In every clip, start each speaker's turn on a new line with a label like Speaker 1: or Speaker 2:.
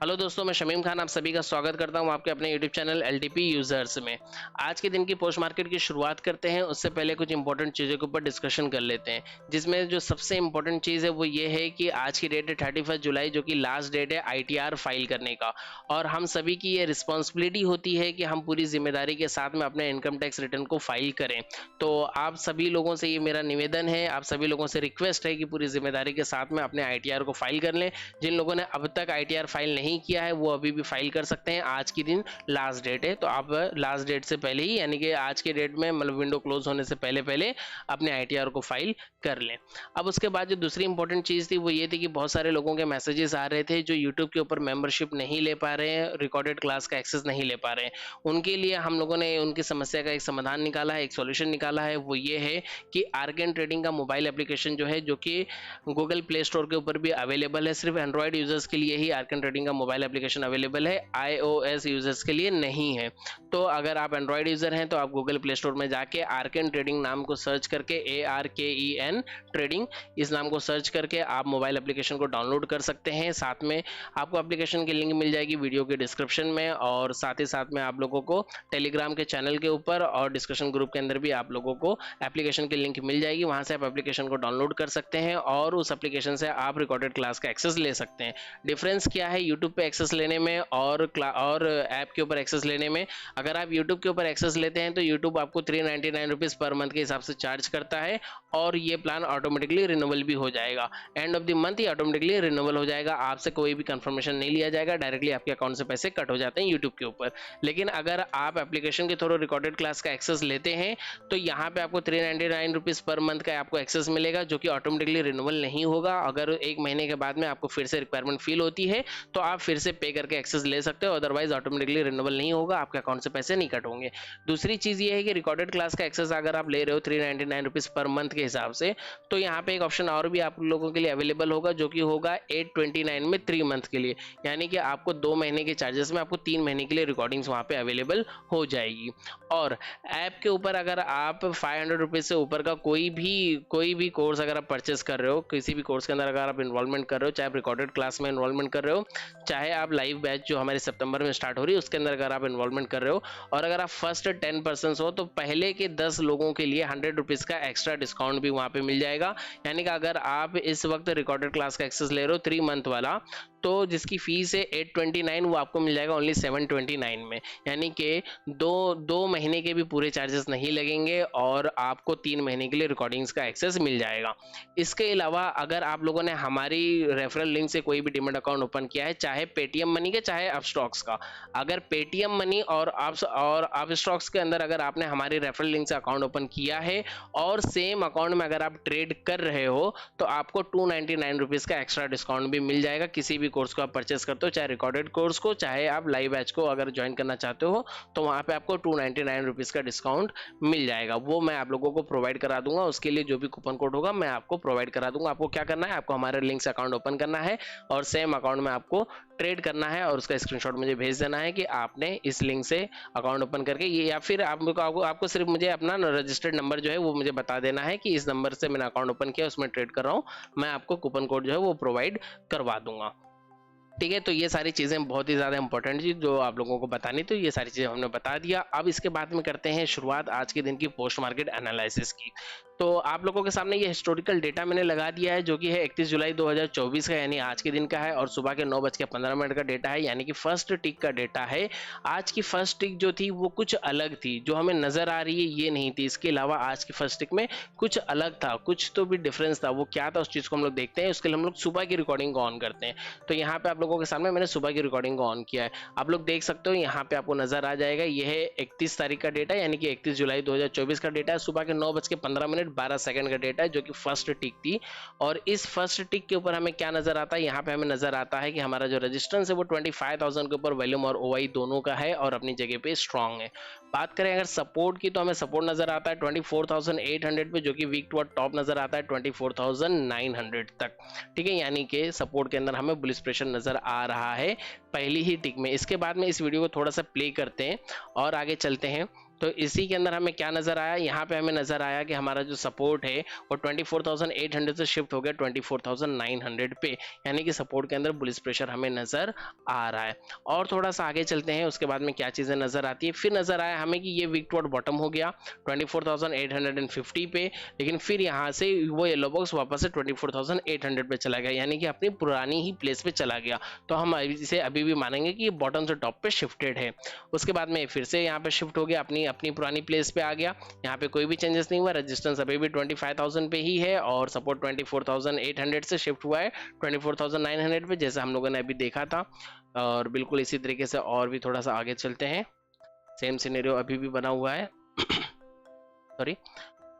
Speaker 1: Hello दोस्तों, मैं शमीम खान आप सभी का स्वागत करता हूं आपके अपने यूट्यूब चैनल एलटीपी यूजर्स में। आज के दिन की पोस्ट मार्केट की शुरुआत करते हैं, उससे पहले कुछ इंपॉर्टेंट चीज़ों के ऊपर डिस्कशन कर लेते हैं। जिसमें जो सबसे इंपॉर्टेंट चीज़ है वो ये है कि आज की डेट है 31 जुलाई, जो कि लास्ट डेट है आईटीआर फाइल करने का। और हम सभी की ये रिस्पॉन्सिबिलिटी होती है कि हम पूरी जिम्मेदारी के साथ में अपने इनकम टैक्स रिटर्न को फाइल करें। तो आप सभी लोगों से ये मेरा निवेदन है, आप सभी लोगों से रिक्वेस्ट है कि पूरी जिम्मेदारी के साथ में अपने आईटीआर को फाइल कर लें। जिन लोगों ने अब तक आईटीआर फाइल नहीं किया है वो अभी भी फाइल कर सकते हैं। आज की दिन लास्ट डेट है, तो आप लास्ट डेट से पहले ही, यानी कि आज के डेट में मतलब विंडो क्लोज होने से पहले पहले अपने आईटीआर को फाइल कर लें। अब उसके बाद जो दूसरी इंपॉर्टेंट चीज़ थी वो ये थी कि बहुत सारे लोगों के मैसेजेस आ रहे थे जो यूट्यूब के ऊपर मेंबरशिप नहीं ले पा रहे हैं, रिकॉर्डेड क्लास का एक्सेस नहीं ले पा रहे हैं। उनके लिए हम लोगों ने उनकी समस्या का एक समाधान निकाला है, एक सॉल्यूशन निकाला है। वो ये है कि आर्गेन ट्रेडिंग का मोबाइल एप्लीकेशन जो है, जो कि गूगल प्ले स्टोर के ऊपर भी अवेलेबल है, सिर्फ एंड्रॉयड यूजर्स के लिए ही आर्गेन ट्रेडिंग का मोबाइल एप्लीकेशन अवेलेबल है, iOS यूजर्स के लिए नहीं है। तो अगर आप एंड्रॉयड यूजर हैं तो आप गूगल प्ले स्टोर में जाके आर्केन ट्रेडिंग नाम को सर्च करके, ARKEN ट्रेडिंग इस नाम को सर्च करके आप मोबाइल एप्लीकेशन को डाउनलोड कर सकते हैं। साथ में आपको एप्लीकेशन की लिंक मिल जाएगी वीडियो के डिस्क्रिप्शन में, और साथ ही साथ में आप लोगों को टेलीग्राम के चैनल के ऊपर और डिस्कशन ग्रुप के अंदर भी आप लोगों को एप्लीकेशन की लिंक मिल जाएगी। वहां से आप एप्लीकेशन को डाउनलोड कर सकते हैं और उस एप्लीकेशन से आप रिकॉर्डेड क्लास का एक्सेस ले सकते हैं। डिफरेंस क्या है यूट्यूब पे एक्सेस लेने में और ऐप के ऊपर एक्सेस लेने में? अगर आप यूट्यूब के ऊपर एक्सेस लेते हैं तो यूट्यूब आपको 399 रुपीज़ पर मंथ के हिसाब से चार्ज करता है, और ये प्लान ऑटोमेटिकली रिन्यूअल भी हो जाएगा। End of the month he automatically renewal हो जाएगा, आपसे कोई भी कंफर्मेशन नहीं लिया जाएगा, डायरेक्टली आपके अकाउंट से पैसे कट हो जाते हैं यूट्यूब के ऊपर। लेकिन अगर आप एप्लीकेशन के थ्रू रिकॉर्डेड क्लास का एक्सेस लेते हैं तो यहाँ पे आपको 399 रुपीज़ पर मंथ का आपको एक्सेस मिलेगा, जो कि ऑटोमेटिकली रिन्यूअल नहीं होगा। अगर एक महीने के बाद में आपको फिर से रिक्वायरमेंट फील होती है तो आप फिर से पे करके एक्सेस ले सकते हो, अदरवाइज ऑटोमेटिकली रिन्यूअल नहीं होगा, आपके अकाउंट से पैसे नहीं कट होंगे। दूसरी चीज़ ये है कि रिकॉर्डेड क्लास का एक्सेस अगर आप ले रहे हो 399 रुपीज़ पर मंथ के हिसाब से, तो यहाँ पे एक ऑप्शन और भी आप लोगों के लिए अवेलेबल होगा, जो कि होगा 829 में 3 मंथ के लिए, यानी कि आपको 2 महीने के चार्जेस में आपको 3 महीने के लिए रिकॉर्डिंग्स वहाँ पे अवेलेबल हो जाएगी। और ऐप के ऊपर अगर आप 500 रुपीज़ से ऊपर का कोई भी कोर्स अगर आप परचेस कर रहे हो, किसी भी कोर्स के अंदर अगर आप इन्वॉल्वमेंट कर रहे हो, चाहे आप रिकॉर्डेड क्लास में इन्वॉल्वमेंट कर रहे हो, चाहे आप लाइव बैच जो हमारे सितंबर में स्टार्ट हो रही है उसके अंदर अगर आप इन्वॉल्वमेंट कर रहे हो, और अगर आप फर्स्ट 10% हो तो पहले के 10 लोगों के लिए 100 रुपीज़ का एक्स्ट्रा डिस्काउंट भी वहाँ पे मिल जाएगा। यानी कि अगर आप इस वक्त रिकॉर्डेड क्लास का एक्सेस ले रहे हो 3 मंथ वाला, तो जिसकी फीस है 829, वो आपको मिल जाएगा ओनली 729 में, यानी कि दो महीने के भी पूरे चार्जेस नहीं लगेंगे और आपको 3 महीने के लिए रिकॉर्डिंग्स का एक्सेस मिल जाएगा। इसके अलावा अगर आप लोगों ने हमारी रेफरल लिंक से कोई भी डीमैट अकाउंट ओपन किया है, चाहे पेटीएम मनी के चाहे अपस्टॉक्स का, अगर पेटीएम मनी और अपस्टॉक्स के अंदर अगर आपने हमारी रेफरल लिंक से अकाउंट ओपन किया है और सेम अकाउंट में अगर आप ट्रेड कर रहे हो, तो आपको 299 रुपीज़ का एक्स्ट्रा डिस्काउंट भी मिल जाएगा। किसी भी कोर्स को आप परचेस करते हो, चाहे रिकॉर्डेड कोर्स को, चाहे आप लाइव बैच को अगर ज्वाइन करना चाहते हो, तो वहाँ पे आपको 299 रुपीज़ का डिस्काउंट मिल जाएगा। वो मैं आप लोगों को प्रोवाइड करा दूंगा, उसके लिए जो भी कूपन कोड होगा मैं आपको प्रोवाइड करा दूंगा। आपको क्या करना है, आपको हमारे लिंक से अकाउंट ओपन करना है और सेम अकाउंट में आपको ट्रेड करना है, और उसका स्क्रीनशॉट मुझे भेज देना है कि आपने इस लिंक से अकाउंट ओपन करके ये, या फिर आपको सिर्फ मुझे अपना रजिस्टर्ड नंबर जो है वो मुझे बता देना है कि इस नंबर से मैंने अकाउंट ओपन किया, उसमें ट्रेड कर रहा हूँ। मैं आपको कूपन कोड जो है वो प्रोवाइड करवा दूंगा। ठीक है, तो ये सारी चीज़ें बहुत ही ज़्यादा इंपॉर्टेंट चीज़ जो आप लोगों को बतानी, तो ये सारी चीज़ें हमने बता दिया। अब इसके बाद में करते हैं शुरुआत आज के दिन की पोस्ट मार्केट एनालिसिस की। तो आप लोगों के सामने ये हिस्टोरिकल डेटा मैंने लगा दिया है, जो कि है 31 जुलाई 2024 का, यानी आज के दिन का है, और सुबह के 9:15 का डेटा है, यानी कि फर्स्ट टिक का डेटा है। आज की फर्स्ट टिक जो थी वो कुछ अलग थी, जो हमें नज़र आ रही है ये नहीं थी। इसके अलावा आज की फर्स्ट टिक में कुछ अलग था, कुछ तो भी डिफरेंस था। वो क्या था उस चीज़ को हम लोग देखते हैं। उसके लिए हम लोग सुबह की रिकॉर्डिंग को ऑन करते हैं। तो यहाँ पे आप लोगों के सामने मैंने सुबह की रिकॉर्डिंग को ऑन किया है, आप लोग देख सकते हो। यहाँ पे आपको नजर आ जाएगा, यह है 31 तारीख का डेटा, यानी कि 31 जुलाई 2024 का डेटा है। सुबह के 9:15 का डेटा है, जो कि फर्स्ट टिक थी। और इस फर्स्ट टिक के ऊपर हमें क्या नजर आता है, यहाँ पे हमें नजर आता है कि हमारा जो रेजिस्टेंस है वो 25,000 के ऊपर वॉल्यूम और ओआई दोनों का है और अपनी जगह पे स्ट्रांग है। बात करें अगर सपोर्ट की, तो हमें सपोर्ट नजर आता है 24,800 पे, जो कि वीक टू टॉप नजर आता है 24,900 तक। ठीक है, यानी कि सपोर्ट के अंदर हमें बुलिश प्रेशर नजर आ रहा है पहली ही टिक में। इसके बाद में इस वीडियो को थोड़ा सा प्ले करते हैं और आगे चलते हैं। तो इसी के अंदर हमें क्या नज़र आया, यहाँ पे हमें नज़र आया कि हमारा जो सपोर्ट है वो 24,800 से शिफ्ट हो गया 24,900 पे, यानी कि सपोर्ट के अंदर बुलिश प्रेशर हमें नज़र आ रहा है। और थोड़ा सा आगे चलते हैं, उसके बाद में क्या चीज़ें नज़र आती है। फिर नज़र आया हमें कि ये वीक टू बॉटम हो गया 24,850 पे, लेकिन फिर यहाँ से वो येलो बॉक्स वापस से 24,800 पे चला गया, यानी कि अपनी पुरानी ही प्लेस पे चला गया। तो हम इसे अभी भी मानेंगे कि बॉटम से टॉप पे शिफ्टेड है। उसके बाद में फिर से यहाँ पे शिफ्ट हो गया, अपनी अपनी पुरानी प्लेस पे आ गया। यहाँ पे कोई भी चेंजेस नहीं हुआ, रेजिस्टेंस अभी भी 25,000 पे ही है और सपोर्ट 24,800 से शिफ्ट हुआ है 24,900 पे, जैसे हम लोगों ने अभी देखा था। और बिल्कुल इसी तरीके से और भी थोड़ा सा आगे चलते हैं, सेम सिनेरियो अभी भी बना हुआ है सॉरी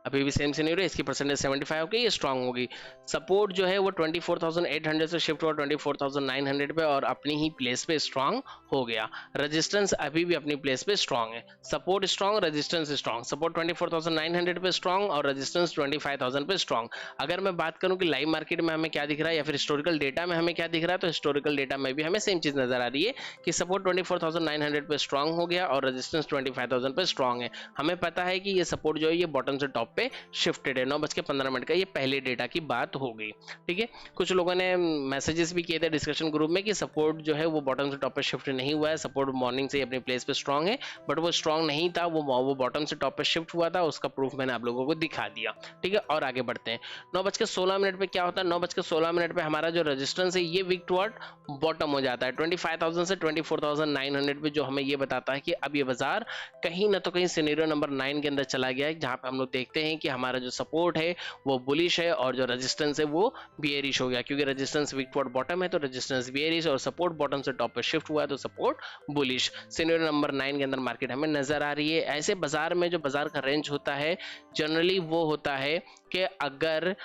Speaker 1: अभी भी सेम सिनेरियो, इसकी परसेंटेज 75 होगी, ये स्ट्रांग होगी। सपोर्ट जो है वो 24,800 से शिफ्ट हुआ 24,900 पे और अपनी ही प्लेस पे स्ट्रांग हो गया। रेजिस्टेंस अभी भी अपनी प्लेस पे स्ट्रांग है, support strong, resistance strong. Support 24,900 पे स्ट्रांग और रेजिस्टेंस 25,000 पे स्ट्रांग। अगर मैं बात करूं कि लाइव मार्केट में हमें क्या दिख रहा है या फिर हिस्टोरिकल डेटा में हमें क्या दिख रहा है, तो हिस्टोरिकल डेटा में भी हमें सेम चीज नजर आ रही है कि सपोर्ट 24,900 पे स्ट्रांग हो गया और रेजिस्टेंस 25,000 पे स्ट्रांग है। हमें पता है कि ये सपोर्ट जो है ये बॉटम से टॉप पे शिफ्टेड है। 9:15 का ये पहले डेटा की बात हो गई। ठीक है, कुछ लोगों ने मैसेजेस भी किए थे डिस्कशन ग्रुप में कि सपोर्ट जो है वो बॉटम से टॉप पे शिफ्ट नहीं हुआ है, सपोर्ट मॉर्निंग से अपनी प्लेस पे स्ट्रांग है, बट वो स्ट्रांग नहीं था, वो बॉटम से टॉप पे शिफ्ट हुआ था, उसका प्रूफ मैंने आप लोगों को दिखा दिया। ठीक है, और आगे बढ़ते हैं। 9:16 पे क्या होता है, 9:16 पे हमारा जो रेजिस्टेंस है ये वीक टुवर्ड बॉटम हो जाता है 25,000 से 24,900 पे, जो हमें ये बताता है कि अब ये बाजार कहीं ना तो कहीं सिनेरियो नंबर 9 के अंदर चला गया है, जहां पे हम लोग देखते हैं कि हमारा जो सपोर्ट है वो बुलिश है और जो रेजिस्टेंस है वो बियरिश हो गया, क्योंकि रेजिस्टेंस वीक टुवर्ड बॉटम है तो रेजिस्टेंस बियरिश और सपोर्ट बॉटम से टॉप पे शिफ्ट हुआ है तो सपोर्ट बुलिश। सिनेरियो नंबर 9 के अंदर मार्केट हमें नजर आ रही है। ऐसे बाजार में जो बाजार का रेंज होता है जनरली वो होता है कि अगर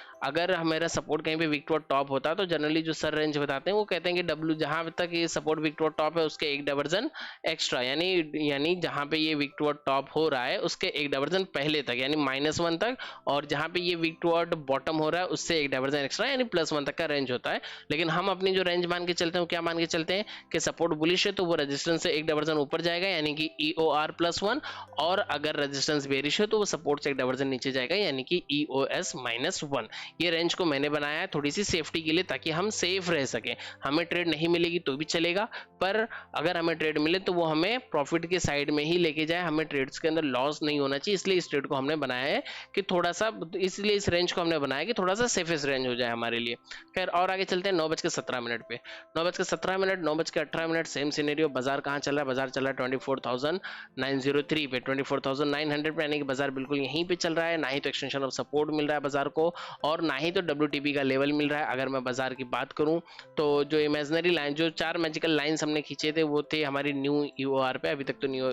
Speaker 1: हमारा सपोर्ट कहीं पे वीक टू टॉप होता है तो जनरली जो सर रेंज बताते हैं वो कहते हैं कि डब्ल्यू जहां तक ये सपोर्ट वीक टू टॉप है उसके एक डाइवर्जन एक्स्ट्रा, यानी जहां पे ये वीक टू टॉप हो रहा है उसके एक डाइवर्जन पहले तक, यानी -1 तक, और जहां पे ये वीक टू बॉटम हो रहा है उससे एक डाइवर्जन एक्स्ट्रा, यानी +1 तक का रेंज होता है। लेकिन हम अपनी जो रेंज मान के चलते हैं क्या मान के चलते हैं कि सपोर्ट बुलिश है तो वो रेजिस्टेंस से एक डाइवर्जन ऊपर जाएगा, यानी कि EOR +1, और अगर रेजिस्टेंस बेरिश है तो वो सपोर्ट से एक डाइवर्जन नीचे जाएगा, यानी कि EOS -1। ये रेंज को मैंने बनाया है थोड़ी सी सेफ्टी के लिए ताकि हम सेफ रह सकें। हमें ट्रेड नहीं मिलेगी तो भी चलेगा, पर अगर हमें ट्रेड मिले तो वो हमें प्रॉफिट के साइड में ही लेके जाए, हमें ट्रेड्स के अंदर लॉस नहीं होना चाहिए। इसलिए इस ट्रेड को हमने बनाया है कि थोड़ा सा, इसलिए इस रेंज को हमने बनाया कि थोड़ा सा सेफेस्ट रेंज हो जाए हमारे लिए। खैर, और आगे चलते हैं 9:17 पे। 9:17, 9:18 सेम सिनेरियो। बाजार कहाँ चल रहा है, बाजार चल रहा है 24,903 पे, 24,900 पे, यानी कि बाजार बिल्कुल यहीं पे चल रहा है। ना ही तो एक्सटेंशन ऑफ सपोर्ट मिल रहा है बाजार को और ना ही तो WTP का लेवल मिल रहा है। अगर मैं बाजार की बात करूं तो जो इमेजिनरी लाइन, जो 4 मैजिकल लाइंस हमने खींचे थे वो थे हमारी न्यू EOR पे। अभी तक तो न्यू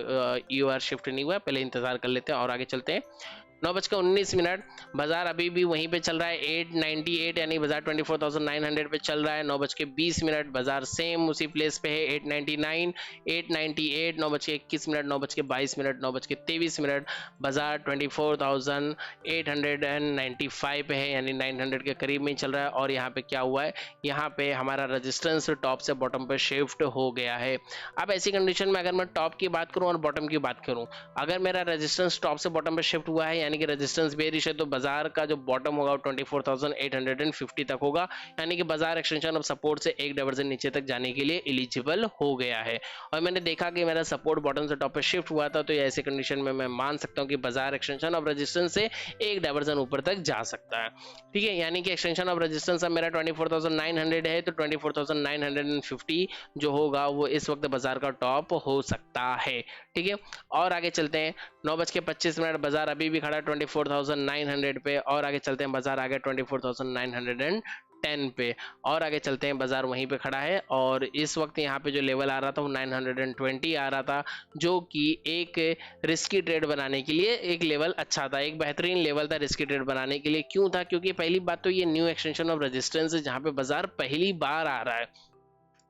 Speaker 1: EOR शिफ्ट नहीं हुआ है, पहले इंतजार कर लेते हैं और आगे चलते हैं। 9:19 बाजार अभी भी वहीं पे चल रहा है 898, यानी बाजार 24,900 पे चल रहा है। 9:20 बाजार सेम उसी प्लेस पे है 899, 898, 9:21, 9:22, 9:23 बाजार 24,895 पे है, यानी 900 के करीब में चल रहा है। और यहाँ पे क्या हुआ है, यहाँ पे हमारा रेजिस्टेंस टॉप से बॉटम पे शिफ्ट हो गया है। अब ऐसी कंडीशन में अगर मैं टॉप की बात करूँ और बॉटम की बात करूँ, अगर मेरा रेजिस्टेंस टॉप से बॉटम पे शिफ्ट हुआ है यानी कि रेजिस्टेंस बेरिश है, तो बाजार का जो बॉटम होगा 24,850 तक होगा, यानी कि बाजार एक्सटेंशन ऑफ सपोर्ट से एक डाइवर्जन नीचे तक जाने के लिए एलिजिबल हो गया है। और मैंने देखा कि मेरा सपोर्ट बॉटम से टॉप पे शिफ्ट हुआ था, तो ऐसे कंडीशन में मैं मान सकता हूं कि बाजार एक्सटेंशन ऑफ रेजिस्टेंस से एक डाइवर्जन ऊपर तक जा सकता है। ठीक है, यानी कि एक्सटेंशन ऑफ रेजिस्टेंस अब मेरा 24,900 है, तो 24,950 जो होगा वो इस वक्त बाजार का टॉप हो सकता है। ठीक है, और आगे चलते हैं। 9:25 बाजार अभी भी खड़ा है 24,900 पे, और आगे चलते हैं। बाजार आ गया 24,910 पे, और आगे चलते हैं। बाजार वहीं पे खड़ा है और इस वक्त यहाँ पे जो लेवल आ रहा था वो 920 आ रहा था, जो कि एक रिस्की ट्रेड बनाने के लिए एक लेवल अच्छा था, एक बेहतरीन लेवल था रिस्की ट्रेड बनाने के लिए। क्यों था, क्योंकि पहली बात तो ये न्यू एक्सटेंशन ऑफ रेजिस्टेंस है जहाँ पे बाजार पहली बार आ रहा है,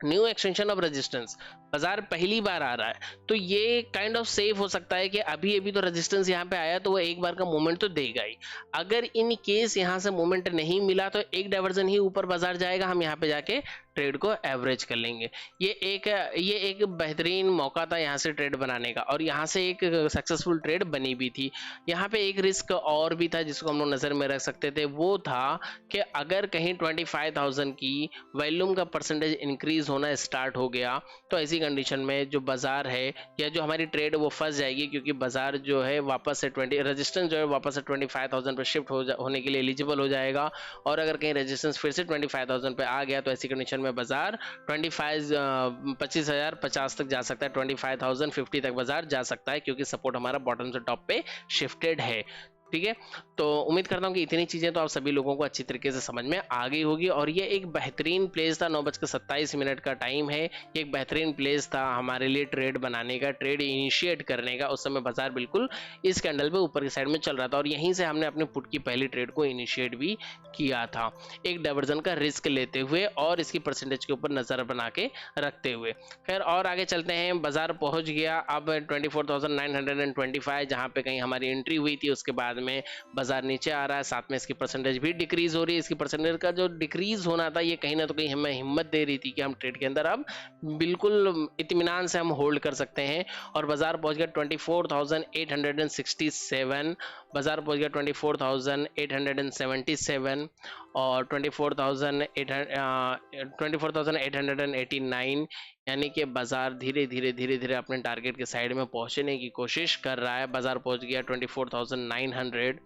Speaker 1: न्यू एक्सटेंशन ऑफ रेजिस्टेंस बाजार पहली बार आ रहा है, तो ये काइंड ऑफ सेफ हो सकता है कि अभी अभी तो रेजिस्टेंस यहाँ पे आया तो वो एक बार का मूवमेंट तो देगा ही। अगर इन केस यहाँ से मूवमेंट नहीं मिला तो एक डाइवर्जन ही ऊपर बाजार जाएगा, हम यहाँ पे जाके ट्रेड को एवरेज कर लेंगे। ये एक बेहतरीन मौका था यहाँ से ट्रेड बनाने का, और यहाँ से एक सक्सेसफुल ट्रेड बनी भी थी। यहाँ पे एक रिस्क और भी था जिसको हम लोग नज़र में रख सकते थे, वो था कि अगर कहीं 25,000 की वॉल्यूम का परसेंटेज इंक्रीज होना स्टार्ट हो गया तो ऐसी कंडीशन में जो बाजार है या जो हमारी ट्रेड वो फंस जाएगी, क्योंकि बाजार जो है वापस से 20 रेजिस्टेंस जो है वापस से 25,000 पर शिफ्ट होने के लिए एलिजिबल हो जाएगा। और अगर कहीं रेजिस्टेंस फिर से 25,000 पे आ गया तो ऐसी कंडीशन में बाजार 25,050 तक जा सकता है, 25,050 तक बाजार जा सकता है, क्योंकि सपोर्ट हमारा बॉटम से टॉप पे शिफ्टेड है। ठीक है, तो उम्मीद करता हूँ कि इतनी चीज़ें तो आप सभी लोगों को अच्छी तरीके से समझ में आ गई होगी। और ये एक बेहतरीन प्लेस था, 9:27 का टाइम है, ये एक बेहतरीन प्लेस था हमारे लिए ट्रेड बनाने का, ट्रेड इनिशिएट करने का। उस समय बाजार बिल्कुल इस कैंडल पे ऊपर की साइड में चल रहा था और यहीं से हमने अपने पुट की पहली ट्रेड को इनिशिएट भी किया था, एक डाइवर्जन का रिस्क लेते हुए और इसकी परसेंटेज के ऊपर नज़र बना के रखते हुए। खैर और आगे चलते हैं, बाजार पहुंच गया अब 24,925 जहाँ पे कहीं हमारी एंट्री हुई थी, उसके बाद में बाजार नीचे आ रहा है, साथ में इसकी परसेंटेज भी डिक्रीज हो रही है। इसकी परसेंटेज का जो डिक्रीज होना था ये कहीं ना तो कहीं हमें हिम्मत दे रही थी कि हम ट्रेड के अंदर अब बिल्कुल इत्मीनान से हम होल्ड कर सकते हैं। और बाजार पहुंच गया 24,867, बाजार पहुंच गया 24,877 और 24,889, यानी कि बाजार धीरे धीरे अपने टारगेट के साइड में पहुंचने की कोशिश कर रहा है। बाजार पहुंच गया 24,900,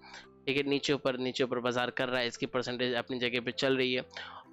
Speaker 1: ठीक है, नीचे ऊपर बाजार कर रहा है, इसकी परसेंटेज अपनी जगह पे चल रही है।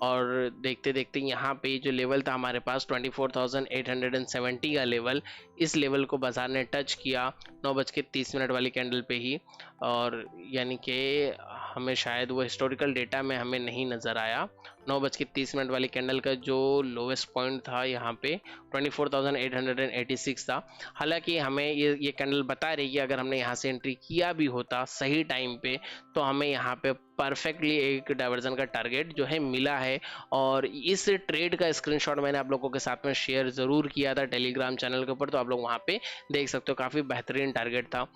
Speaker 1: और देखते देखते यहाँ पे जो लेवल था हमारे पास 24,870 का लेवल, इस लेवल को बाजार ने टच किया 9:30 वाली कैंडल पे ही, और यानी कि हमें शायद वो हिस्टोरिकल डेटा में हमें नहीं नज़र आया। 9:30 वाली कैंडल का जो लोवेस्ट पॉइंट था यहाँ पे 24,886 था। हालांकि हमें ये कैंडल बता रही है अगर हमने यहाँ से एंट्री किया भी होता सही टाइम पे तो हमें यहाँ पे परफेक्टली एक डाइवर्जन का टारगेट जो है मिला है। और इस ट्रेड का स्क्रीनशॉट मैंने आप लोगों के साथ में शेयर ज़रूर किया था टेलीग्राम चैनल के ऊपर, तो आप लोग वहाँ पे देख सकते हो, काफ़ी बेहतरीन टारगेट था।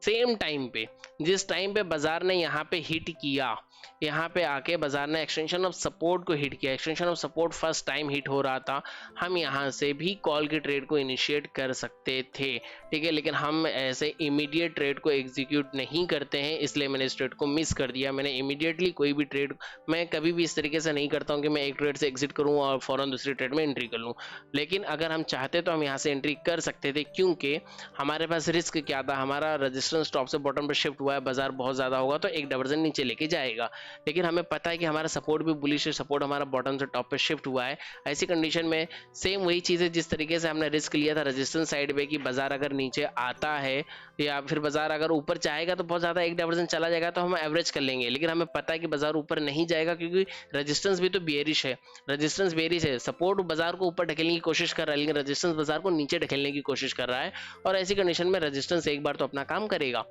Speaker 1: सेम टाइम पे जिस टाइम पे बाजार ने यहाँ पे हिट किया, यहाँ पे आके बाजार ने एक्सटेंशन ऑफ सपोर्ट को हिट किया, extension of support first time hit हो रहा था, हम यहाँ से भी कॉल की ट्रेड को इनिशिएट कर सकते थे, ठीक है, लेकिन हम ऐसे इमीडिएट ट्रेड को एग्जीक्यूट नहीं करते हैं, इसलिए मैंने इस ट्रेड को मिस कर दिया। मैंने इमीडिएटली कोई भी ट्रेड, मैं कभी भी इस तरीके से नहीं करता हूँ कि मैं एक ट्रेड से एग्जिट करूँ और फौरन दूसरी ट्रेड में एंट्री कर लूँ, लेकिन अगर हम चाहते तो हम यहाँ से एंट्री कर सकते थे, क्योंकि हमारे पास रिस्क क्या था, हमारा रजिस्टेंस टॉप से बॉटम पर शिफ्ट हुआ है, बाजार बहुत ज़्यादा होगा तो एक डाइवर्जन नीचे लेके जाएगा, लेकिन हमें पता है कि हमारा सपोर्ट भी बुलिश है, सपोर्ट हमारा बॉटम से टॉप पे शिफ्ट हुआ है। ऐसी कंडीशन में सेम वही चीज़ है जिस तरीके से हमने रिस्क लिया था रेजिस्टेंस साइड पे कि बाजार अगर नीचे आता है या फिर बाजार अगर ऊपर जाएगा तो बहुत ज़्यादा एक डाइवर्जन चला जाएगा तो हम एवरेज कर लेंगे, लेकिन हमें पता है कि बाजार ऊपर नहीं जाएगा क्योंकि रेजिस्टेंस भी तो बेयरिश है, रेजिस्टेंस बेयरिश है, सपोर्ट बाजार को ऊपर ढकेलने की कोशिश कर रहा है लेकिन रेजिस्टेंस बाजार को नीचे ढकेलने की कोशिश कर रहा है। और ऐसी कंडीशन में रेजिस्टेंस एक बार तो अपना काम करेगा।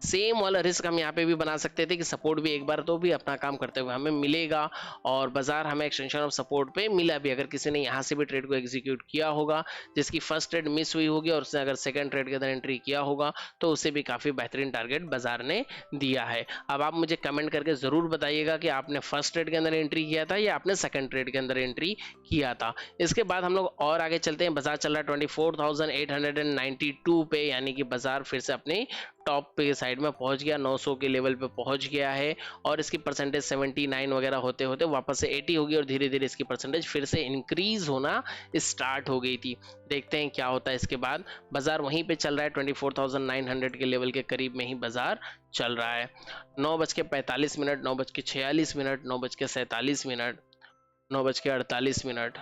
Speaker 1: सेम वाला रिस्क हम यहाँ पे भी बना सकते थे कि सपोर्ट भी एक बार तो भी अपना काम करते हुए हमें मिलेगा, और बाजार हमें एक्सटेंशन ऑफ सपोर्ट पे मिला भी। अगर किसी ने यहाँ से भी ट्रेड को एग्जीक्यूट किया होगा जिसकी फर्स्ट ट्रेड मिस हुई होगी और उसने अगर सेकंड ट्रेड के अंदर एंट्री किया होगा तो उसे भी काफ़ी बेहतरीन टारगेट बाजार ने दिया है। अब आप मुझे कमेंट करके ज़रूर बताइएगा कि आपने फर्स्ट ट्रेड के अंदर एंट्री किया था या आपने सेकंड ट्रेड के अंदर एंट्री किया था। इसके बाद हम लोग और आगे चलते हैं, बाजार चल रहा है 24,892 पे, यानी कि बाजार फिर से अपनी टॉप पे साइड में पहुंच गया, 900 के लेवल पे पहुंच गया है और इसकी परसेंटेज 79 वगैरह होते होते वापस से 80 होगी और धीरे धीरे इसकी परसेंटेज फिर से इंक्रीज होना स्टार्ट हो गई थी। देखते हैं क्या होता है इसके बाद। बाजार वहीं पे चल रहा है 24,900 के लेवल के करीब में ही बाजार चल रहा है। 9:45, 9:46, 9:47, 9:48,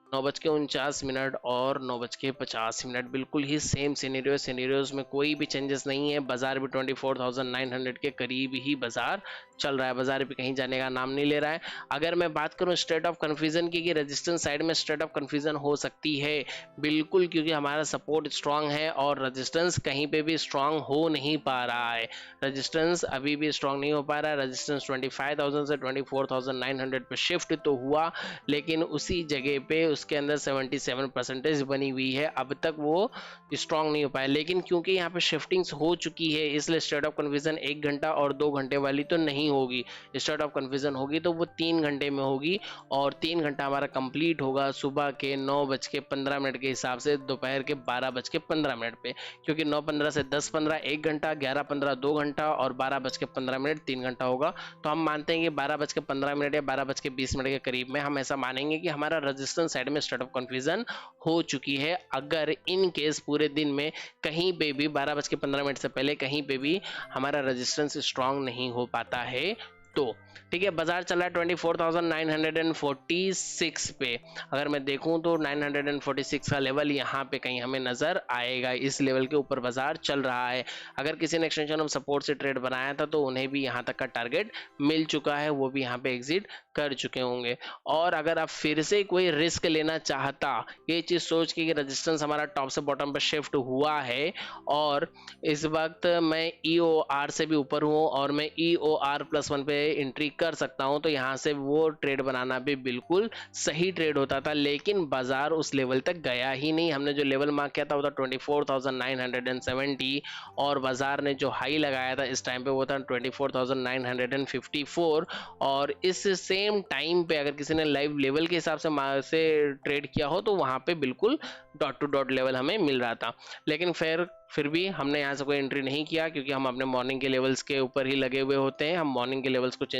Speaker 1: 9:49 और 9:50, बिल्कुल ही सेम सिनेरियोज में कोई भी चेंजेस नहीं है। बाजार भी 24,900 के करीब ही बाजार चल रहा है, बाजार भी कहीं जाने का नाम नहीं ले रहा है। अगर मैं बात करूं स्टेट ऑफ कन्फ्यूजन की कि रेजिस्टेंस साइड में स्टेट ऑफ कन्फ्यूजन हो सकती है, बिल्कुल, क्योंकि हमारा सपोर्ट स्ट्रांग है और रेजिस्टेंस कहीं पे भी स्ट्रांग हो नहीं पा रहा है, रेजिस्टेंस अभी भी स्ट्रांग नहीं हो पा रहा है। रेजिस्टेंस 25,000 से 24,900 पे शिफ्ट तो हुआ, लेकिन उसी जगह पे उसके अंदर 77% बनी हुई है, अब तक वो स्ट्रांग नहीं हो पाया। लेकिन क्योंकि यहाँ पे शिफ्टिंग्स हो चुकी है इसलिए स्टेट ऑफ कन्फ्यूजन 1 घंटा और 2 घंटे वाली तो नहीं नहीं होगी, स्टेट ऑफ कन्फ्यूजन होगी तो वो 3 घंटे में होगी और 3 घंटा हमारा कंप्लीट होगा सुबह के 9:15 के हिसाब से दोपहर के 12:15 पे, क्योंकि 9:15 से 10:15 1 घंटा, 11:15 2 घंटा और 12:15 3 घंटा होगा। तो हम मानते हैं कि 12:15 या 12:20 के करीब में हम ऐसा मानेंगे कि हमारा रेजिस्टेंस साइड में स्टेट ऑफ कन्फ्यूजन हो चुकी है। अगर इन केस पूरे दिन में कहीं पे भी 12:15 से पहले कहीं पे भी हमारा रेजिस्टेंस स्ट्रांग नहीं हो पाता है तो ठीक है। बाजार चला है 24,946 पे। अगर मैं देखूं तो 946 का लेवल यहाँ पे कहीं हमें नजर आएगा, इस लेवल के ऊपर बाजार चल रहा है। अगर किसी ने एक्सटेंशन ऑफ सपोर्ट से ट्रेड बनाया था तो उन्हें भी यहाँ तक का टारगेट मिल चुका है, वो भी यहाँ पे एग्जिट कर चुके होंगे। और अगर आप फिर से कोई रिस्क लेना चाहता, ये चीज सोच के कि रेजिस्टेंस हमारा टॉप से बॉटम पर शिफ्ट हुआ है और इस वक्त मैं EOR से भी ऊपर हूँ और मैं EOR +1 पे एंट्री कर सकता हूं, तो यहां से वो ट्रेड बनाना भी बिल्कुल सही ट्रेड होता था। लेकिन बाजार उस लेवल तक गया ही नहीं। हमने जो लेवल मार्क किया था वो था 24,970 और बाजार ने जो हाई लगाया था इस टाइम पे वो था 24,954 और इस सेम टाइम पे अगर किसी ने लाइव लेवल के हिसाब से ट्रेड किया हो तो वहां पे बिल्कुल डॉट टू डॉट लेवल हमें मिल रहा था। लेकिन फिर भी हमने यहाँ से कोई एंट्री नहीं किया क्योंकि हम अपने मॉर्निंग के लेवल्स के ऊपर ही लगे हुए होते हैं। हम मॉर्निंग के लेवल्स को चेंज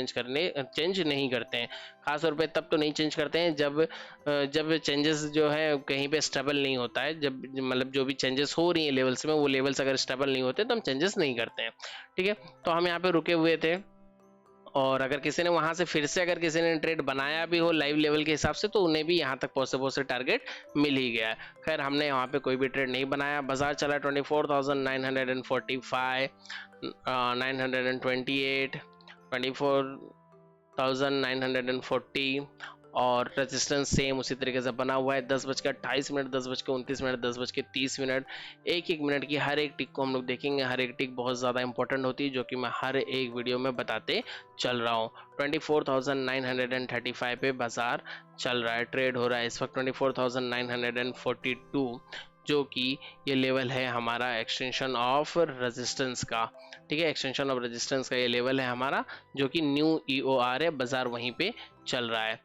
Speaker 1: नहीं करते हैं। खासतौर पे तब तो नहीं चेंज करते हैं जब चेंजेस जो है कहीं पे स्टेबल नहीं होता है, जब मतलब जो भी चेंजेस हो रही है लेवल्स में वो लेवल्स अगर स्टेबल नहीं होते तो हम चेंजेस नहीं करते हैं। ठीक है, तो हम यहाँ पे रुके हुए थे और अगर किसी ने वहां से फिर से अगर किसी ने ट्रेड बनाया भी हो लाइव लेवल के हिसाब से तो उन्हें भी यहाँ तक पॉसिबल से टारगेट मिल ही गया है। खैर हमने वहाँ पे कोई भी ट्रेड नहीं बनाया। बाजार चला 24,945, 928, 24,940 और रेजिस्टेंस सेम उसी तरीके से बना हुआ है। 10:28, 10:29, 10:30, एक एक मिनट की हर एक टिक को हम लोग देखेंगे। हर एक टिक बहुत ज़्यादा इंपॉर्टेंट होती है जो कि मैं हर एक वीडियो में बताते चल रहा हूँ। 24,935 पे बाजार चल रहा है, ट्रेड हो रहा है इस वक्त 24,942 जो कि ये लेवल है हमारा एक्सटेंशन ऑफ रेजिस्टेंस का। ठीक है, एक्सटेंशन ऑफ रेजिस्टेंस का ये लेवल है हमारा जो कि न्यू EOR है। बाजार वहीं पे चल रहा है।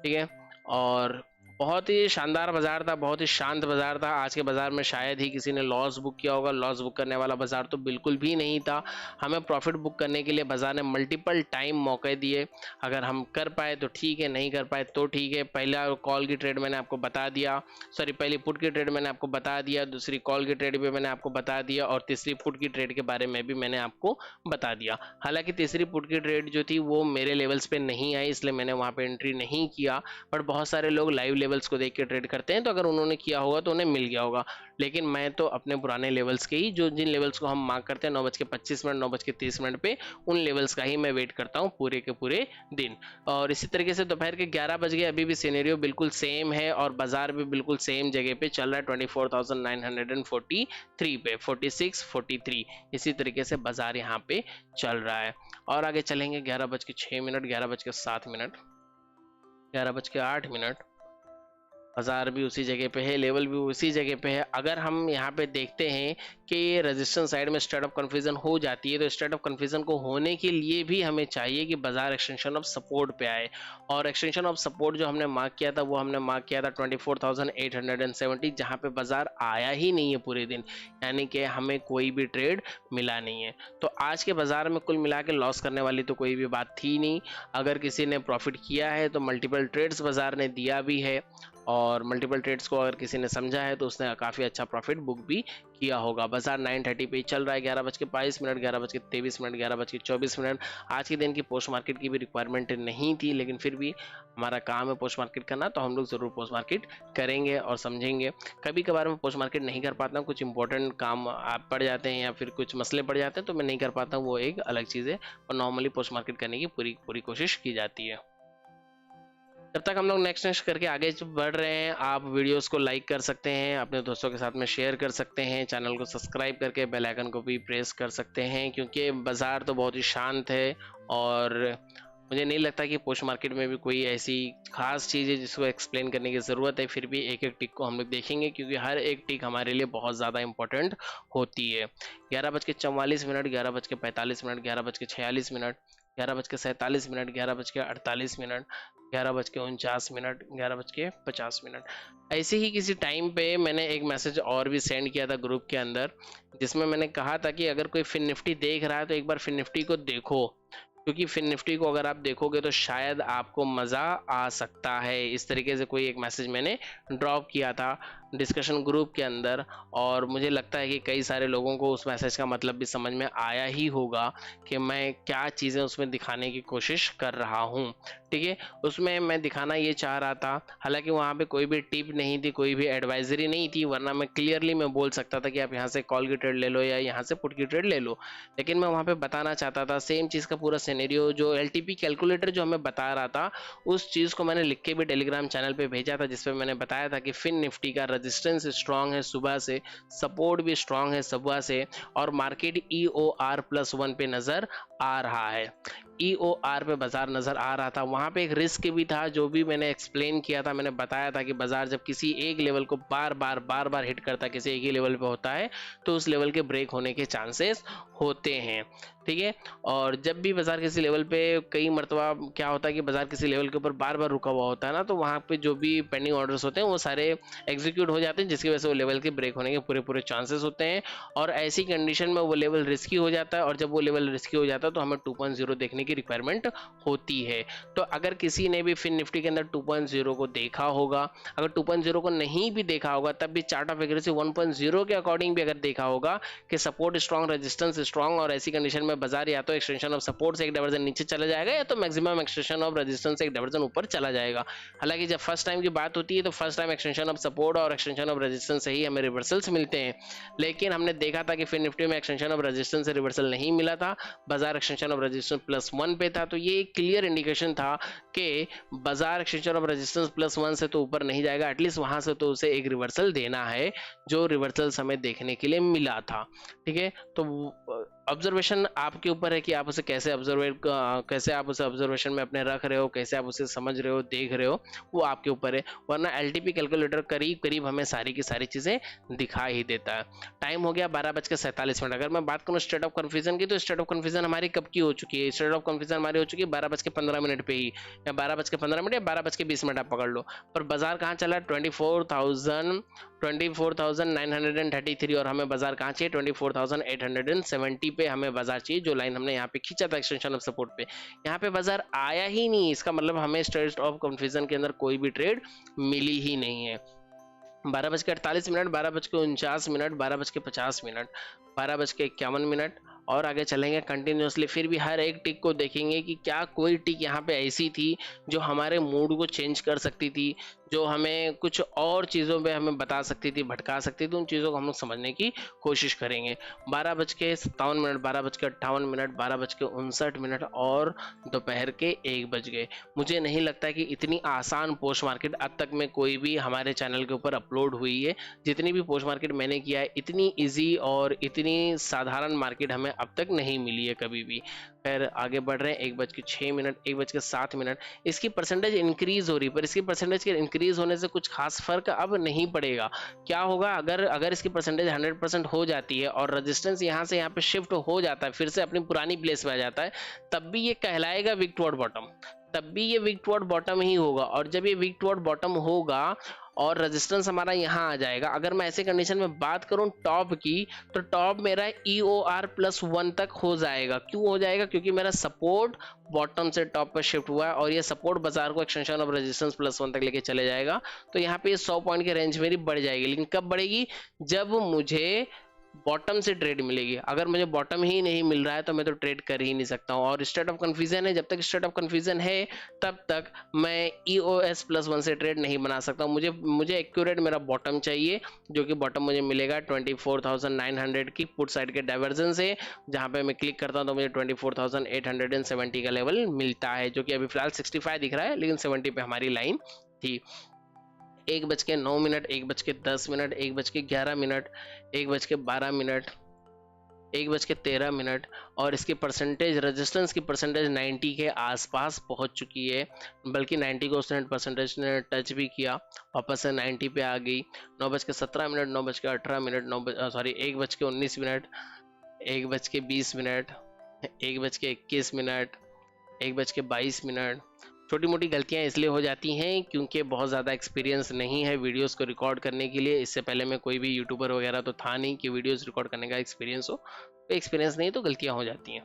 Speaker 1: ठीक है, और बहुत ही शानदार बाजार था, बहुत ही शांत बाजार था। आज के बाजार में शायद ही किसी ने लॉस बुक किया होगा। लॉस बुक करने वाला बाजार तो बिल्कुल भी नहीं था। हमें प्रॉफिट बुक करने के लिए बाजार ने मल्टीपल टाइम मौके दिए। अगर हम कर पाए तो ठीक है, नहीं कर पाए तो ठीक है। पहला कॉल की ट्रेड मैंने आपको बता दिया, सॉरी पहली पुट की ट्रेड मैंने आपको बता दिया, दूसरी कॉल की ट्रेड भी मैंने आपको बता दिया और तीसरी पुट की ट्रेड के बारे में भी मैंने आपको बता दिया। हालांकि तीसरी पुट की ट्रेड जो थी वो मेरे लेवल्स पे नहीं आई इसलिए मैंने वहाँ पे एंट्री नहीं किया, बट बहुत सारे लोग लाइव लेवल्स को देख के ट्रेड करते हैं तो अगर उन्होंने किया होगा तो उन्हें मिल गया होगा। लेकिन मैं तो अपने पुराने लेवल्स के ही जो जिन लेवल्स को हम मार्क करते हैं 9:25, 9:30 पे उन लेवल्स का ही मैं वेट करता हूँ पूरे के पूरे दिन। और इसी तरीके से दोपहर के 11 बज गए, अभी भी सिनेरियो बिल्कुल सेम है और बाजार भी बिल्कुल सेम जगह पे चल रहा है 24,943 पे, 46, 43 इसी तरीके से बाजार यहाँ पे चल रहा है। और आगे चलेंगे 11:06, 11:07, 11:08, बाजार भी उसी जगह पे है, लेवल भी उसी जगह पे है। अगर हम यहाँ पे देखते हैं कि ये रेजिस्टेंस साइड में स्टेट ऑफ कन्फ्यूजन हो जाती है तो स्टेट ऑफ कन्फ्यूजन को होने के लिए भी हमें चाहिए कि बाजार एक्सटेंशन ऑफ सपोर्ट पे आए। और एक्सटेंशन ऑफ सपोर्ट जो हमने मार्क किया था वो हमने मार्क किया था 24,870 जहाँ पे बाजार आया ही नहीं है पूरे दिन, यानी कि हमें कोई भी ट्रेड मिला नहीं है। तो आज के बाजार में कुल मिला के लॉस करने वाली तो कोई भी बात थी नहीं। अगर किसी ने प्रॉफिट किया है तो मल्टीपल ट्रेड्स बाजार ने दिया भी है और मल्टीपल ट्रेड्स को अगर किसी ने समझा है तो उसने काफ़ी अच्छा प्रॉफिट बुक भी किया होगा। बाजार 9:30 पे चल रहा है, 11:22, 11:23, 11:24। आज के दिन की पोस्ट मार्केट की भी रिक्वायरमेंट नहीं थी लेकिन फिर भी हमारा काम है पोस्ट मार्केट करना तो हम लोग ज़रूर पोस्ट मार्केट करेंगे और समझेंगे। कभी कभार मैं पोस्ट मार्केट नहीं कर पाता हूँ, कुछ इंपॉर्टेंट काम आप पड़ जाते हैं या फिर कुछ मसले पड़ जाते हैं तो मैं नहीं कर पाता हूँ, वो एक अलग चीज़ है। और नॉर्मली पोस्ट मार्केट करने की पूरी कोशिश की जाती है। जब तक हम लोग नेक्स्ट करके आगे बढ़ रहे हैं, आप वीडियोस को लाइक कर सकते हैं, अपने दोस्तों के साथ में शेयर कर सकते हैं, चैनल को सब्सक्राइब करके बेल आइकन को भी प्रेस कर सकते हैं क्योंकि बाज़ार तो बहुत ही शांत है और मुझे नहीं लगता कि पोस्ट मार्केट में भी कोई ऐसी खास चीज़ है जिसको एक्सप्लेन करने की ज़रूरत है। फिर भी एक एक टिक को हम लोग देखेंगे क्योंकि हर एक टिक हमारे लिए बहुत ज़्यादा इंपॉर्टेंट होती है। 11:44, 11:45, 11:46, 11:47, 11:48, 11:49, 11:50, ऐसे ही किसी टाइम पे मैंने एक मैसेज और भी सेंड किया था ग्रुप के अंदर, जिसमें मैंने कहा था कि अगर कोई फिन निफ्टी देख रहा है तो एक बार फिन निफ्टी को देखो, क्योंकि फिन निफ्टी को अगर आप देखोगे तो शायद आपको मज़ा आ सकता है। इस तरीके से कोई एक मैसेज मैंने ड्रॉप किया था डिस्कशन ग्रुप के अंदर, और मुझे लगता है कि कई सारे लोगों को उस मैसेज का मतलब भी समझ में आया ही होगा कि मैं क्या चीज़ें उसमें दिखाने की कोशिश कर रहा हूँ। ठीक है, उसमें मैं दिखाना ये चाह रहा था, हालांकि वहाँ पे कोई भी टिप नहीं थी, कोई भी एडवाइजरी नहीं थी, वरना मैं क्लियरली मैं बोल सकता था कि आप यहाँ से कॉल की ट्रेड ले लो या यहाँ से पुट की ट्रेड ले लो। लेकिन मैं वहाँ पे बताना चाहता था सेम चीज़ का पूरा सिनेरियो, जो एलटीपी कैलकुलेटर जो हमें बता रहा था, उस चीज़ को मैंने लिख के भी टेलीग्राम चैनल पे भेजा था, जिसपे मैंने बताया था कि फिन निफ्टी का रजिस्टेंस स्ट्रांग है सुबह से, सपोर्ट भी स्ट्रांग है सुबह से, और मार्केट EOR+1 पे नज़र आ रहा है। EOR पे बाजार नज़र आ रहा था, वहाँ पे एक रिस्क भी था जो भी मैंने एक्सप्लेन किया था। मैंने बताया था कि बाजार जब किसी एक लेवल को बार बार हिट करता है, किसी एक ही लेवल पे होता है, तो उस लेवल के ब्रेक होने के चांसेस होते हैं। ठीक है, और जब भी बाजार किसी लेवल पे, कई मरतबा क्या होता है कि बाजार किसी लेवल के ऊपर बार बार रुका हुआ होता है ना, तो वहाँ पे जो भी पेंडिंग ऑर्डर्स होते हैं वो सारे एग्जीक्यूट हो जाते हैं, जिसकी वजह से वो लेवल के ब्रेक होने के पूरे चांसेस होते हैं, और ऐसी कंडीशन में वो लेवल रिस्की हो जाता है, और जब वो लेवल रिस्की हो जाता है तो हमें 2.0 देखने की रिक्वायरमेंट होती है। तो अगर किसी ने भी फिन निफ्टी के अंदर 2.0 को देखा होगा, अगर 2.0 को नहीं भी देखा होगा, तब भी चार्ट ऑफ एक्यूरेसी 1.0 के अकॉर्डिंग भी अगर देखा होगा कि सपोर्ट स्ट्रॉन्ग, रेजिस्टेंस स्ट्रॉन्ग, और ऐसी कंडीशन में बाजार या तो एक्सटेंशन ऑफ सपोर्ट से एक डाइवर्जन नीचे चला जाएगा, या तो मैक्सिमम एक्सटेंशन ऑफ रेजिस्टेंस से एक डाइवर्जन ऊपर चला जाएगा। हालांकि जब फर्स्ट टाइम की बात होती है तो first time extension of support और एक्सटेंशन ऑफ रेजिस्टेंस से ही हमें रिवर्सल्स मिलते हैं, लेकिन हमने देखा था कि फिन निफ्टी में एक्सटेंशन ऑफ रेजिस्टेंस से रिवर्सल नहीं मिला था, बाजार एक्सटेंशन ऑफ रेजिस्टेंस +1 पे था। तो ये एक क्लियर इंडिकेशन था कि बाजार एक्सटेंशन ऑफ रेजिस्टेंस +1 से तो ऊपर नहीं जाएगा, एटलीस्ट वहां से तो उसे एक रिवर्सल देना है, जो रिवर्सल हमें देखने के लिए मिला था। ठीक है, तो ऑब्जर्वेशन आपके ऊपर है कि आप उसे कैसे कैसे आप उसे ऑब्जर्वेशन में अपने रख रहे हो, कैसे आप उसे समझ रहे हो, देख रहे हो, वो आपके ऊपर है। वरना एलटीपी कैलकुलेटर करीब करीब हमें सारी की सारी चीजें दिखा ही देता है। टाइम हो गया 12:47। अगर मैं बात करूँ स्टेट ऑफ कन्फ्यूजन की, तो स्टेट ऑफ कन्फ्यूजन हमारी कब की हो चुकी है? स्टेट ऑफ कन्फ्यूजन हमारी हो चुकी है 12:15 पे ही, या 12:15 या 12:20 आप पकड़ लो। पर बाजार कहाँ चला? 24,933, और हमें बाजार कहाँ चाहिए? 24,870 पे हमें बाजार चाहिए, जो लाइन हमने यहाँ पे खींचा था एक्सटेंशन ऑफ सपोर्ट पे। यहाँ पे बाजार आया ही नहीं, इसका मतलब हमें स्टेट ऑफ कन्फ्यूजन के अंदर कोई भी ट्रेड मिली ही नहीं है। 12:48, 12:49, 12:50, 12:51, और आगे चलेंगे कंटिन्यूसली, फिर भी हर एक टिक को देखेंगे कि क्या कोई टिक यहाँ पे ऐसी थी जो हमारे मूड को चेंज कर सकती थी, जो हमें कुछ और चीज़ों पे हमें बता सकती थी, भटका सकती थी। उन चीज़ों को हम लोग समझने की कोशिश करेंगे। 12:57, 12:58, 12:59, और दोपहर के 1 बज गए। मुझे नहीं लगता कि इतनी आसान पोस्ट मार्केट अब तक में कोई भी हमारे चैनल के ऊपर अपलोड हुई है। जितनी भी पोस्ट मार्केट मैंने किया है, इतनी ईजी और इतनी साधारण मार्केट हमें अब तक नहीं मिली है कभी भी। फिर आगे बढ़ रहे हैं, 1:06, 1:07। इसकी परसेंटेज इंक्रीज हो रही है, पर इसकी परसेंटेज के इंक्रीज होने से कुछ खास फर्क अब नहीं पड़ेगा। क्या होगा अगर इसकी परसेंटेज 100% हो जाती है और रेजिस्टेंस यहाँ से यहाँ पे शिफ्ट हो जाता है, फिर से अपनी पुरानी प्लेस पे आ जाता है, तब भी ये कहलाएगा वीक टुवर्ड बॉटम, तब भी ये वीक टुवर्ड बॉटम ही होगा। और जब ये वीक टुवर्ड बॉटम होगा और रेजिस्टेंस हमारा यहाँ आ जाएगा, अगर मैं ऐसे कंडीशन में बात करूं टॉप की, तो टॉप मेरा EOR+1 तक हो जाएगा। क्यों हो जाएगा? क्योंकि मेरा सपोर्ट बॉटम से टॉप पर शिफ्ट हुआ है, और ये सपोर्ट बाजार को एक्सटेंशन ऑफ रेजिस्टेंस +1 तक लेके चले जाएगा। तो यहाँ पे 100 पॉइंट की रेंज मेरी बढ़ जाएगी। लेकिन कब बढ़ेगी? जब मुझे बॉटम से ट्रेड मिलेगी। अगर मुझे बॉटम ही नहीं मिल रहा है तो मैं तो ट्रेड कर ही नहीं सकता हूँ। और स्टेट ऑफ कन्फ्यूजन है, जब तक स्टेट ऑफ कन्फ्यूजन है तब तक मैं EOS+1 से ट्रेड नहीं बना सकता हूँ। मुझे एक्यूरेट मेरा बॉटम चाहिए, जो कि बॉटम मुझे मिलेगा 24,900 की पुट साइड के डाइवर्जन से। जहाँ पे मैं क्लिक करता हूँ तो मुझे 24,870 का लेवल मिलता है, जो कि अभी फिलहाल 65 दिख रहा है, लेकिन 70 पे हमारी लाइन थी। 1:09, 1:10, 1:11, 1:12, 1:13, और इसकी परसेंटेज, रेजिस्टेंस की परसेंटेज 90 के आसपास पहुंच चुकी है, बल्कि 90 को उसने परसेंटेज ने टच भी किया, वापस से 90 पे आ गई। 9:17, 9:18, 1:19, 1:20, 1:21, 1:22। छोटी मोटी गलतियां इसलिए हो जाती हैं क्योंकि बहुत ज़्यादा एक्सपीरियंस नहीं है वीडियोस को रिकॉर्ड करने के लिए। इससे पहले मैं कोई भी यूट्यूबर वगैरह तो था नहीं कि वीडियोस रिकॉर्ड करने का एक्सपीरियंस हो। तो एक्सपीरियंस नहीं तो गलतियां हो जाती हैं।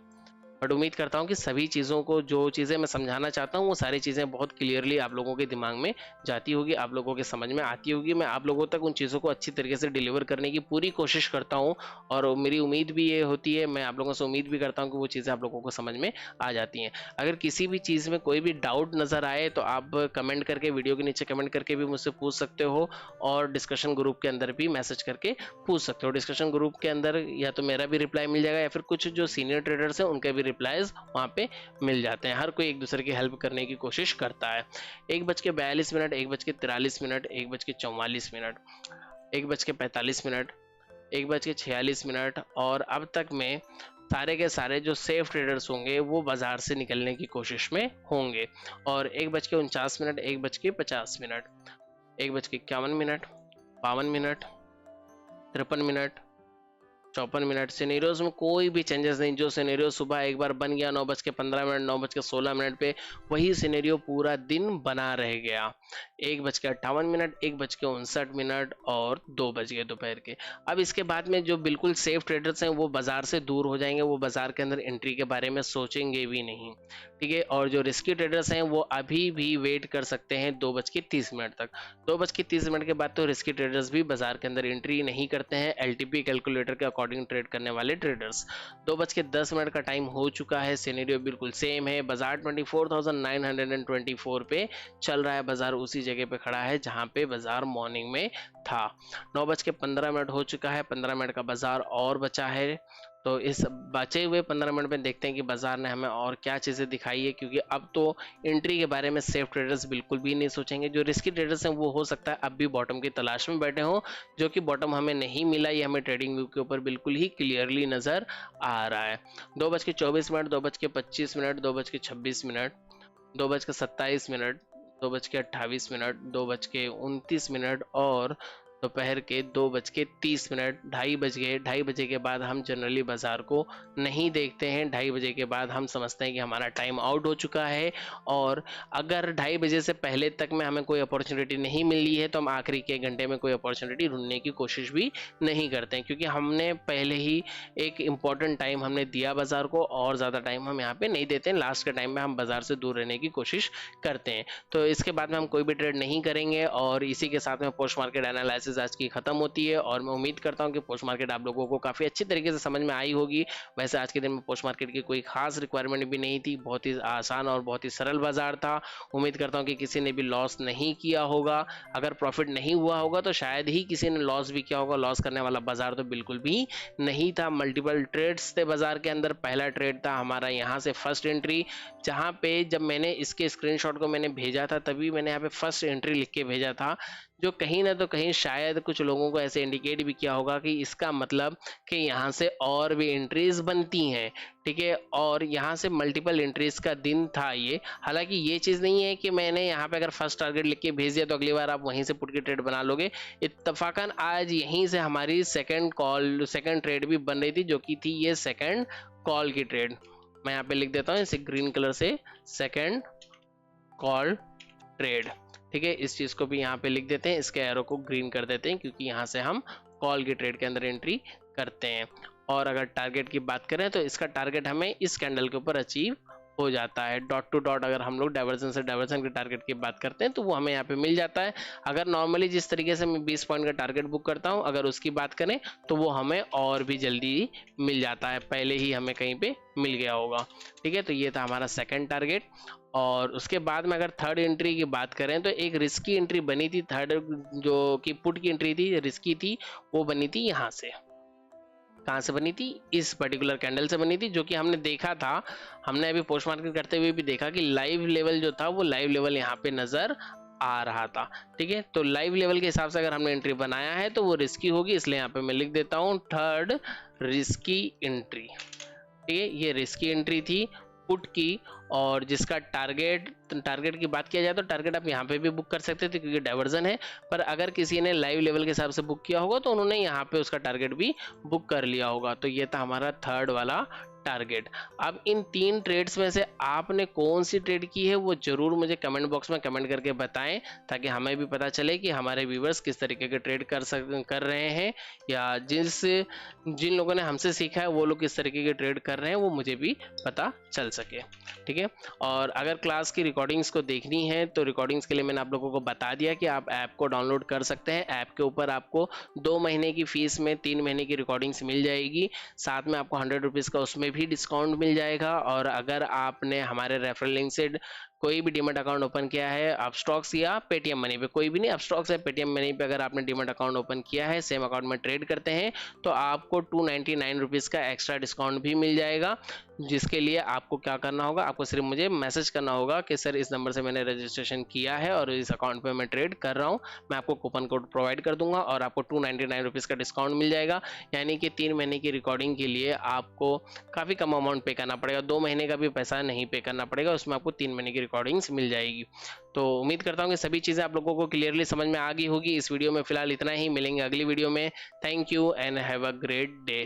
Speaker 1: बट उम्मीद करता हूँ कि सभी चीज़ों को, जो चीज़ें मैं समझाना चाहता हूँ, वो सारी चीज़ें बहुत क्लियरली आप लोगों के दिमाग में जाती होगी, आप लोगों के समझ में आती होगी। मैं आप लोगों तक उन चीज़ों को अच्छी तरीके से डिलीवर करने की पूरी कोशिश करता हूँ और मेरी उम्मीद भी ये होती है, मैं आप लोगों से उम्मीद भी करता हूँ कि वो चीज़ें आप लोगों को समझ में आ जाती हैं। अगर किसी भी चीज़ में कोई भी डाउट नज़र आए तो आप कमेंट करके, वीडियो के नीचे कमेंट करके भी मुझसे पूछ सकते हो और डिस्कशन ग्रुप के अंदर भी मैसेज करके पूछ सकते हो। डिस्कशन ग्रुप के अंदर या तो मेरा भी रिप्लाई मिल जाएगा या फिर कुछ जो सीनियर ट्रेडर्स हैं उनके भी रिप्लाईज वहाँ पे मिल जाते हैं। हर कोई एक दूसरे की हेल्प करने की कोशिश करता है। 1:42, 1:43, 1:44, 1:45, 1:46, और अब तक में सारे के सारे जो सेफ ट्रेडर्स होंगे वो बाजार से निकलने की कोशिश में होंगे। और 1:49, 1:50, 1:51, 52, 53, 54 सिनेरियोज में कोई भी चेंजेस नहीं। जो सिनेरियो सुबह एक बार बन गया 9:15, 9:16 पे, वही सिनेरियो पूरा दिन बना रह गया। 1:58, 1:59 और 2 बज गए दोपहर के। अब इसके बाद में जो बिल्कुल सेफ ट्रेडर्स हैं वो बाजार से दूर हो जाएंगे, वो बाजार के अंदर एंट्री के बारे में सोचेंगे भी नहीं, ठीक है। और जो रिस्की ट्रेडर्स हैं वो अभी भी वेट कर सकते हैं 2:30 तक। 2:30 के बाद तो रिस्की ट्रेडर्स भी बाजार के अंदर एंट्री नहीं करते हैं, एलटीपी कैलकुलेटर के अकॉर्डिंग ट्रेड करने वाले ट्रेडर्स। 2:10 का टाइम हो चुका है, सिनेरियो बिल्कुल सेम है। बाजार 24,924 पे चल रहा है, बाजार उसी जगह पे खड़ा है जहां पे बाजार मॉर्निंग में था। 9:15 हो चुका है, 15 मिनट का बाजार और बचा है। तो इस बचे हुए 15 मिनट में देखते हैं कि बाजार ने हमें और क्या चीज़ें दिखाई है, क्योंकि अब तो एंट्री के बारे में सेफ ट्रेडर्स बिल्कुल भी नहीं सोचेंगे। जो रिस्की ट्रेडर्स हैं वो हो सकता है अब भी बॉटम की तलाश में बैठे हों, जो कि बॉटम हमें नहीं मिला, ये हमें ट्रेडिंग व्यू के ऊपर बिल्कुल ही क्लियरली नज़र आ रहा है। 2:24, 2:25, 2:26, 2:27, 2:28, 2:29 और दोपहर के 2:30, 2:30 बज गए। 2:30 के बाद हम जनरली बाजार को नहीं देखते हैं। 2:30 के बाद हम समझते हैं कि हमारा टाइम आउट हो चुका है, और अगर 2:30 से पहले तक में हमें कोई अपॉर्चुनिटी नहीं मिली है तो हम आखिरी के घंटे में कोई अपॉर्चुनिटी ढूंढने की कोशिश भी नहीं करते हैं, क्योंकि हमने पहले ही एक इम्पॉर्टेंट टाइम हमने दिया बाजार को, और ज़्यादा टाइम हम यहाँ पे नहीं देते हैं। लास्ट के टाइम में हम बाजार से दूर रहने की कोशिश करते हैं। तो इसके बाद में हम कोई भी ट्रेड नहीं करेंगे, और इसी के साथ में पोस्ट मार्केट एनालिसिस आज की खत्म होती है। और मैं उम्मीद करता हूं कि पोस्ट मार्केट आप लोगों को काफी अच्छी तरीके से समझ में आई होगी। वैसे आज के दिन में पोस्ट मार्केट की कोई खास रिक्वायरमेंट भी नहीं थी, बहुत ही आसान और बहुत ही सरल बाजार था। उम्मीद करता हूं कि किसी ने भी लॉस नहीं किया होगा। अगर प्रॉफिट नहीं हुआ होगा तो शायद ही किसी ने लॉस भी किया होगा। लॉस करने वाला बाजार तो बिल्कुल भी नहीं था। मल्टीपल ट्रेड्स थे बाजार के अंदर। पहला ट्रेड था हमारा यहाँ से फर्स्ट एंट्री, जहाँ पे जब मैंने इसके स्क्रीनशॉट को मैंने भेजा था तभी मैंने यहाँ पे फर्स्ट एंट्री लिख के भेजा था, जो कहीं ना तो कहीं शायद कुछ लोगों को ऐसे इंडिकेट भी किया होगा कि इसका मतलब कि यहाँ से और भी एंट्रीज बनती हैं, ठीक है। और यहाँ से मल्टीपल एंट्रीज का दिन था ये। हालांकि ये चीज़ नहीं है कि मैंने यहाँ पे अगर फर्स्ट टारगेट लिख के भेज दिया तो अगली बार आप वहीं से पुट की ट्रेड बना लोगे। इत्तफाकन आज यहीं से हमारी सेकंड ट्रेड भी बन रही थी, जो कि थी ये सेकंड कॉल की ट्रेड। मैं यहाँ पे लिख देता हूँ इसे ग्रीन कलर से, सेकंड कॉल ट्रेड, ठीक है। इस चीज को भी यहाँ पे लिख देते हैं, इसके एरो को ग्रीन कर देते हैं, क्योंकि यहाँ से हम कॉल की ट्रेड के अंदर एंट्री करते हैं। और अगर टारगेट की बात करें तो इसका टारगेट हमें इस कैंडल के ऊपर अचीव हो जाता है। डॉट टू डॉट अगर हम लोग डाइवर्जन से डाइवर्जन के टारगेट की बात करते हैं तो वो हमें यहाँ पे मिल जाता है। अगर नॉर्मली जिस तरीके से मैं 20 पॉइंट का टारगेट बुक करता हूँ, अगर उसकी बात करें तो वो हमें और भी जल्दी मिल जाता है, पहले ही हमें कहीं पे मिल गया होगा, ठीक है। तो ये था हमारा सेकंड टारगेट। और उसके बाद में अगर थर्ड एंट्री की बात करें तो एक रिस्की एंट्री बनी थी। थर्ड जो कि पुट की एंट्री थी, रिस्की थी, वो बनी थी यहाँ से। कहाँ से बनी थी? इस पर्टिकुलर कैंडल से बनी थी, जो कि हमने देखा था, हमने अभी पोस्ट मार्केट करते हुए भी देखा कि लाइव लेवल जो था वो लाइव लेवल यहाँ पे नजर आ रहा था, ठीक है। तो लाइव लेवल के हिसाब से अगर हमने एंट्री बनाया है तो वो रिस्की होगी, इसलिए यहाँ पे मैं लिख देता हूँ थर्ड रिस्की एंट्री, ठीक है। ये रिस्की एंट्री थी पुट की, और जिसका टारगेट की बात किया जाए तो टारगेट आप यहाँ पे भी बुक कर सकते थे क्योंकि डाइवर्जन है। पर अगर किसी ने लाइव लेवल के हिसाब से बुक किया होगा तो उन्होंने यहाँ पे उसका टारगेट भी बुक कर लिया होगा। तो ये था हमारा थर्ड वाला टारगेट। अब इन 3 ट्रेड्स में से आपने कौन सी ट्रेड की है वो ज़रूर मुझे कमेंट बॉक्स में कमेंट करके बताएं, ताकि हमें भी पता चले कि हमारे व्यूवर्स किस तरीके के ट्रेड कर रहे हैं, या जिन लोगों ने हमसे सीखा है वो लोग किस तरीके के ट्रेड कर रहे हैं, वो मुझे भी पता चल सके। ठीक है, और अगर क्लास की रिकॉर्डिंग्स को देखनी है तो रिकॉर्डिंग्स के लिए मैंने आप लोगों को बता दिया कि आप ऐप को डाउनलोड कर सकते हैं। ऐप के ऊपर आपको 2 महीने की फीस में 3 महीने की रिकॉर्डिंग्स मिल जाएगी, साथ में आपको 100 रुपीज़ का उसमें भी डिस्काउंट मिल जाएगा। और अगर आपने हमारे रेफरल लिंक से कोई भी डीमैट अकाउंट ओपन किया है अपस्टॉक्स या पेटीएम मनी पे, कोई भी नहीं, अपस्टॉक्स या पेटीएम मनी पे अगर आपने डीमैट अकाउंट ओपन किया है, सेम अकाउंट में ट्रेड करते हैं, तो आपको 299 रुपीज़ का एक्स्ट्रा डिस्काउंट भी मिल जाएगा। जिसके लिए आपको क्या करना होगा, आपको सिर्फ मुझे मैसेज करना होगा कि सर इस नंबर से मैंने रजिस्ट्रेशन किया है और इस अकाउंट पे मैं ट्रेड कर रहा हूँ, मैं आपको कूपन कोड प्रोवाइड कर दूंगा और आपको 299 रुपीज़ का डिस्काउंट मिल जाएगा। यानी कि 3 महीने की रिकॉर्डिंग के लिए आपको काफ़ी कम अमाउंट पे करना पड़ेगा, 2 महीने का भी पैसा नहीं पे करना पड़ेगा, उसमें आपको 3 महीने की रिकॉर्डिंग्स मिल जाएगी। तो उम्मीद करता हूँ कि सभी चीज़ें आप लोगों को क्लियरली समझ में आ गई होगी। इस वीडियो में फिलहाल इतना ही, मिलेंगे अगली वीडियो में। Thank you and have a great day.